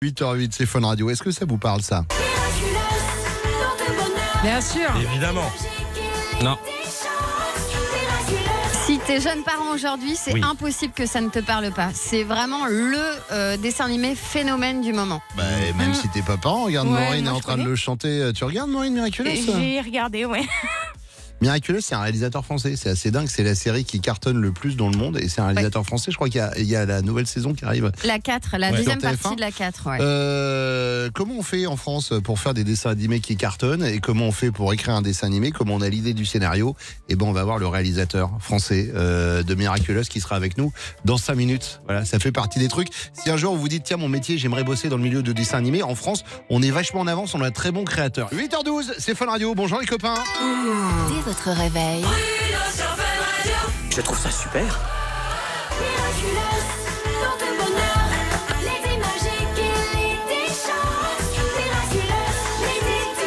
8h08, c'est Fun Radio. Est-ce que ça vous parle, ça? Bien sûr. Évidemment. Non. Si t'es jeune parent aujourd'hui, c'est impossible que ça ne te parle pas. C'est vraiment le dessin animé phénomène du moment. Bah, même si t'es pas parent, regarde, Ouais, Maureen est moi, en je train de connais. le chanter. Tu regardes Maureen Miraculous? J'ai regardé, ouais. Miraculous, c'est un réalisateur français. C'est assez dingue. C'est la série qui cartonne le plus dans le monde. Et c'est un réalisateur français. Je crois qu'il y a la nouvelle saison qui arrive. La 4, la Ouais. deuxième Sur TF1. partie de la 4, ouais. Comment on fait en France pour faire des dessins animés qui cartonnent? Et comment on fait pour écrire un dessin animé? Comment on a l'idée du scénario? Et ben, on va voir le réalisateur français de Miraculous qui sera avec nous dans 5 minutes. Voilà, ça fait partie des trucs. Si un jour vous dites, tiens, mon métier, j'aimerais bosser dans le milieu de dessin animé, en France, on est vachement en avance, on a de très bons créateurs. 8h12, c'est Fun Radio. Bonjour les copains. Dès votre réveil, Je trouve ça super.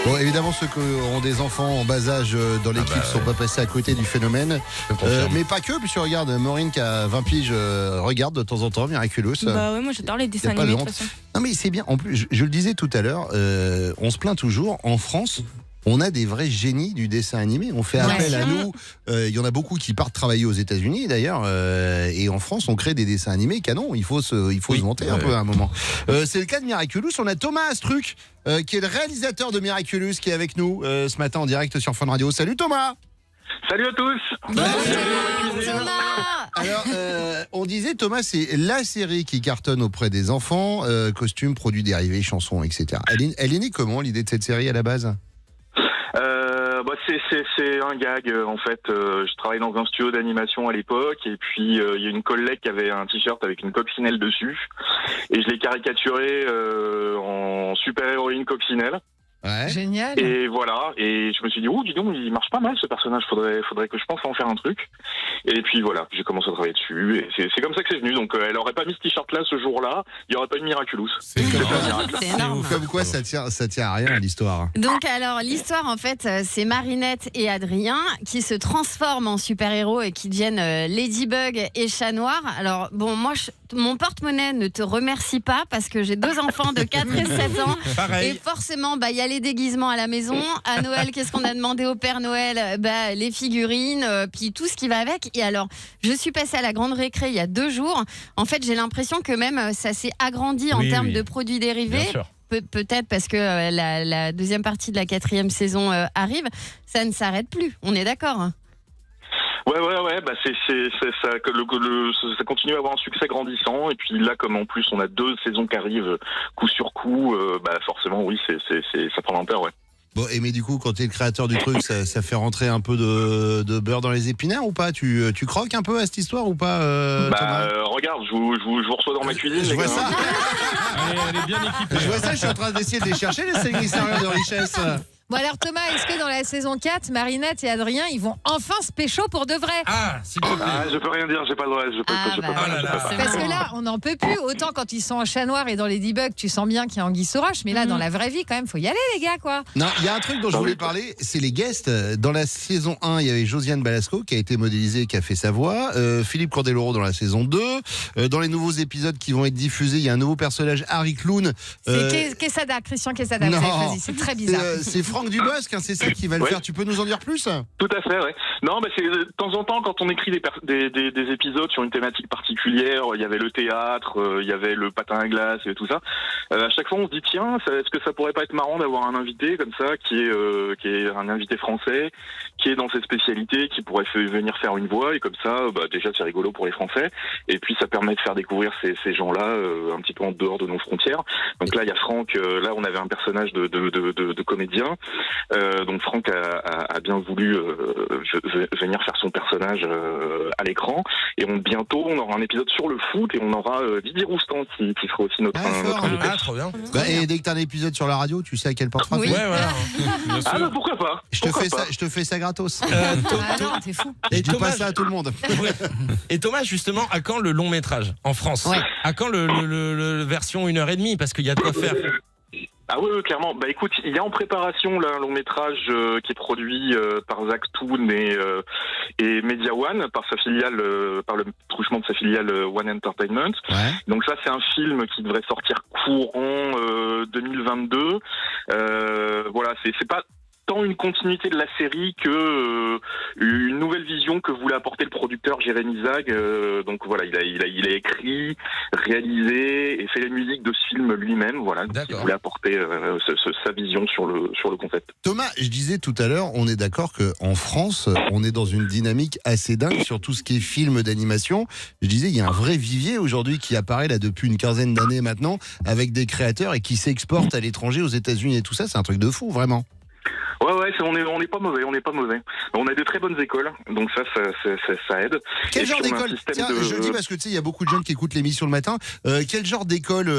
Bon, évidemment, ceux qui ont des enfants en bas âge dans l'équipe sont pas passés à côté du phénomène. Mais pas que, puisque regarde, Maureen qui a 20 piges regarde de temps en temps Miraculous. Bah ouais, moi j'adore les dessins Y a pas animés de de toute honte. façon. Non mais c'est bien, en plus, je le disais tout à l'heure, on se plaint toujours, en France, on a des vrais génies du dessin animé. On fait appel à nous. Il y en a beaucoup qui partent travailler aux États-Unis d'ailleurs. Et en France, on crée des dessins animés canons. Il faut se vanter un peu à un moment. C'est le cas de Miraculous. On a Thomas Astruc, qui est le réalisateur de Miraculous, qui est avec nous ce matin en direct sur Fun Radio. Salut Thomas. Salut à tous. Thomas. Alors, on disait, Thomas, c'est la série qui cartonne auprès des enfants. Costumes, produits dérivés, chansons, etc. Elle est née comment, l'idée de cette série à la base? C'est un gag en fait. Je travaillais dans un studio d'animation à l'époque et puis il y a une collègue qui avait un t-shirt avec une coccinelle dessus et je l'ai caricaturé en super-héroïne coccinelle. Ouais. Génial. Et voilà, et je me suis dit, dis donc, il marche pas mal ce personnage, faudrait que je pense à en faire un truc. Et puis voilà, j'ai commencé à travailler dessus, et c'est comme ça que c'est venu. Donc elle aurait pas mis ce t-shirt-là ce jour-là, il y aurait pas eu de Miraculous. C'est énorme. Comme quoi, ça tient à rien l'histoire. Donc alors l'histoire en fait c'est Marinette et Adrien qui se transforment en super-héros et qui deviennent Ladybug et Chat Noir. Alors bon moi mon porte-monnaie ne te remercie pas parce que j'ai 2 enfants de 4 et 7 ans. Pareil. Et forcément il y a les déguisements à la maison. À Noël qu'est-ce qu'on a demandé au Père Noël? Les figurines, puis tout ce qui va avec. Et alors je suis passée à la grande récré il y a 2 jours. En fait j'ai l'impression que même ça s'est agrandi en termes de produits dérivés. Bien sûr. Peut-être parce que la deuxième partie de la 4e saison arrive, ça ne s'arrête plus. On est d'accord, hein? Ouais, ça continue à avoir un succès grandissant. Et puis là, comme en plus on a 2 saisons qui arrivent coup sur coup, forcément oui, ça prend l'ampleur, ouais. Bon, et mais du coup, quand t'es le créateur du truc, ça fait rentrer un peu de beurre dans les épinards ou pas? Tu croques un peu à cette histoire ou pas, Thomas? Regarde, je vous reçois dans ma cuisine. Je les vois gars, ça. hein. Elle est bien équipée. Je vois ça, je suis en train d'essayer de les chercher, les ségrisseurs de richesse. Bon alors Thomas, est-ce que dans la saison 4, Marinette et Adrien, ils vont enfin se pécho pour de vrai? Ah, s'il te plaît. Je peux rien dire, j'ai pas le droit. Je peux pas. C'est Parce bon. que là, on n'en peut plus. Autant quand ils sont en Chat Noir et dans Ladybug, tu sens bien qu'il y a Anguille sous roche. Mais là, dans la vraie vie, quand même, faut y aller, les gars, quoi. Non, il y a un truc dont je voulais parler, c'est les guests. Dans la saison 1, il y avait Josiane Balasco qui a été modélisée, qui a fait sa voix. Philippe Candeloro dans la saison 2. Dans les nouveaux épisodes qui vont être diffusés, il y a un nouveau personnage, Harry Clown. C'est Quesada, Christian Quesada, vous avez choisi. C'est très bizarre. C'est Franck Dubosc, hein, c'est ça qui va le faire. Tu peux nous en dire plus? Tout à fait, ouais. Non, c'est de temps en temps quand on écrit des épisodes sur une thématique particulière, il y avait le théâtre, il y avait le patin à glace et tout ça. À chaque fois, on se dit tiens, est-ce que ça pourrait pas être marrant d'avoir un invité comme ça qui est un invité français, qui est dans ses spécialités, qui pourrait venir faire une voix et comme ça, déjà c'est rigolo pour les Français et puis ça permet de faire découvrir ces gens-là un petit peu en dehors de nos frontières. Donc là, il y a Franck. Là, on avait un personnage de comédien. Donc Franck a bien voulu venir faire son personnage à l'écran. Et bientôt, on aura un épisode sur le foot et on aura Didier Roustan qui sera aussi notre invité. Ah, trop bien. Et dès que t'as un épisode sur la radio, tu sais à quelle porte frapper. Oui. Ouais, voilà. Bien sûr. Pourquoi pas? Je te fais ça gratos. Ah non, t'es fou. Je Et dis pas Thomas, ça à tout le monde. Et Thomas, justement, à quand le long métrage en France? Ouais. À quand le version 1h30? Parce qu'il y a de quoi faire. Ah oui, clairement. Bah écoute, il y a en préparation là un long métrage qui est produit par Zach Toon et Media One, par sa filiale, par le truchement de sa filiale One Entertainment. Ouais. Donc ça, c'est un film qui devrait sortir courant 2022. Voilà, c'est pas tant une continuité de la série que une nouvelle vision que voulait apporter le producteur Jérémy Zag. Donc voilà, il a écrit, réalisé et fait la musique de ce film lui-même. Voilà, donc il D'accord. voulait apporter sa vision sur le concept. Thomas, je disais tout à l'heure, on est d'accord qu'en France, on est dans une dynamique assez dingue sur tout ce qui est film d'animation. Je disais, il y a un vrai vivier aujourd'hui qui apparaît là depuis une quinzaine d'années maintenant, avec des créateurs et qui s'exportent à l'étranger, aux États-Unis et tout ça. C'est un truc de fou, vraiment. Ouais, on est pas mauvais. On a de très bonnes écoles, donc ça aide. Quel Et genre puis, on a un d'école système Tiens, de- je le dis parce que tu sais, il y a beaucoup de jeunes qui écoutent l'émission le matin. Quel genre d'écoles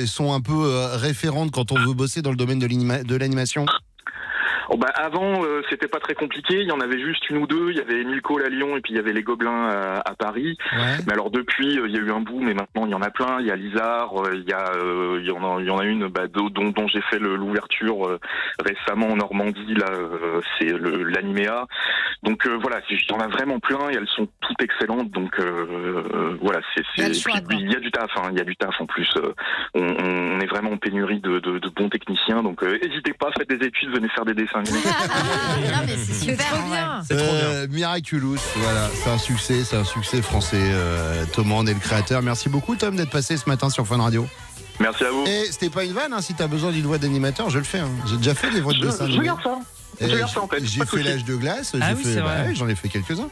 sont un peu référentes quand on veut bosser dans le domaine de l'animation? Oh bah avant, c'était pas très compliqué. Il y en avait juste une ou deux. Il y avait Émile Cole à Lyon et puis il y avait les Gobelins à Paris. Ouais. Mais alors depuis, il y a eu un boom et maintenant il y en a plein. Il y a Lizard, il y en a une dont j'ai fait l'ouverture récemment en Normandie. Là, c'est l'Animéa. Donc voilà, il y en a vraiment plein et elles sont toutes excellentes. Donc voilà, Il y a le choix, quoi. il y a du taf. Il y a du taf en plus. On est vraiment en pénurie de bons techniciens. Donc n'hésitez pas, faites des études, venez faire des dessins animés. Non, mais c'est C'est super. trop en vrai. bien. C'est trop bien. Miraculous, voilà, c'est un succès français. Thomas en est le créateur. Merci beaucoup, Tom, d'être passé ce matin sur Fun Radio. Merci à vous. Et c'était pas une vanne, hein, si t'as besoin d'une voix d'animateur, je le fais. Hein. J'ai déjà fait des voix de dessin Je animé. regarde ça. Et Je garde ça en tête, J'ai pas de fait souci. l'âge de glace, Ah j'ai oui, fait, c'est vrai. ouais, j'en ai fait quelques-uns.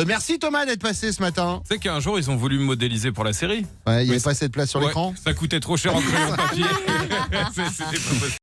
Merci Thomas d'être passé ce matin. Tu sais qu'un jour, ils ont voulu me modéliser pour la série. Ouais, il n'y Oui, avait pas assez de place sur Ouais, l'écran. ça coûtait trop cher en crayon papier. C'était pas possible.